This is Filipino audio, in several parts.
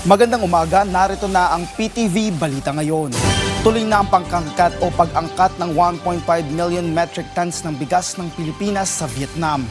Magandang umaga, narito na ang PTV Balita Ngayon. Tuloy na ang pangkangkat o pag-angkat ng 1.5 million metric tons ng bigas ng Pilipinas sa Vietnam.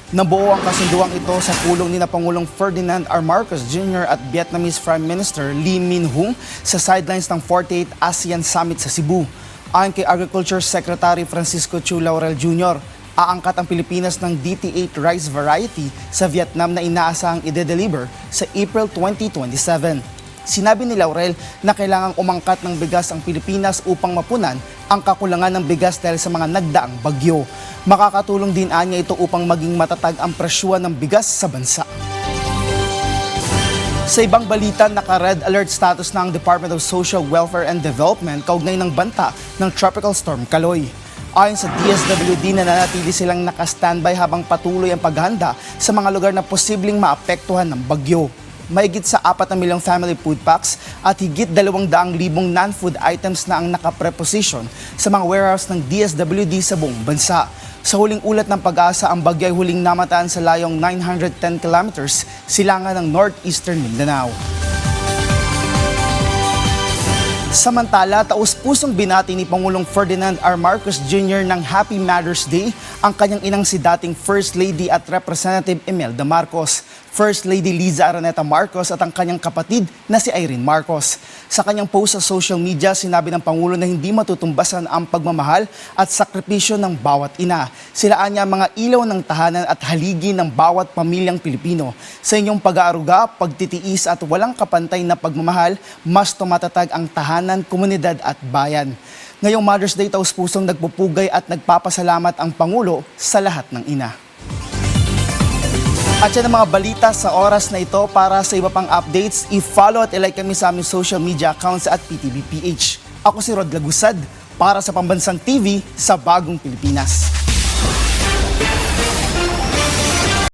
Nabuo ang kasunduang ito sa pulong ni Pangulong Ferdinand R. Marcos Jr. at Vietnamese Prime Minister Lee Min-ho sa sidelines ng 48th ASEAN Summit sa Cebu. Ayon kay Agriculture Secretary Francisco Chu Laurel Jr., aangkat ang Pilipinas ng DT8 rice variety sa Vietnam na inaasahang ide-deliver sa April 2027. Sinabi ni Laurel na kailangang umangkat ng bigas ang Pilipinas upang mapunan ang kakulangan ng bigas dahil sa mga nagdaang bagyo. Makakatulong din anya ito upang maging matatag ang presyuhan ng bigas sa bansa. Sa ibang balita, naka-red alert status na ang Department of Social Welfare and Development kaugnay ng banta ng Tropical Storm Kaloy. Ayon sa DSWD, nananatili silang naka-standby habang patuloy ang paghahanda sa mga lugar na posibleng maapektuhan ng bagyo. Mahigit sa 4 na milyong family food packs at higit 200,000 non-food items na ang nakapreposition sa mga warehouse ng DSWD sa buong bansa. Sa huling ulat ng Pag-asa, ang bagyo ay huling namataan sa layong 910 kilometers silangan ng northeastern Mindanao. Samantala, taus-pusong binati ni Pangulong Ferdinand R. Marcos Jr. ng Happy Mother's Day ang kanyang inang si dating First Lady at Representative Imelda Marcos, First Lady Liza Araneta Marcos at ang kanyang kapatid na si Irene Marcos. Sa kanyang post sa social media, sinabi ng Pangulo na hindi matutumbasan ang pagmamahal at sakripisyo ng bawat ina. Sila anya mga ilaw ng tahanan at haligi ng bawat pamilyang Pilipino. Sa inyong pag-aaruga, pagtitiis at walang kapantay na pagmamahal, mas tumatatag ang tahanan, komunidad at bayan. Ngayong Mother's Day, taus-pusong nagpupugay at nagpapasalamat ang Pangulo sa lahat ng ina. At yan ang mga balita sa oras na ito. Para sa iba pang updates, i-follow at i-like kami sa aming social media accounts at PTVPH. Ako si Rod Lagusad para sa Pambansang TV sa Bagong Pilipinas.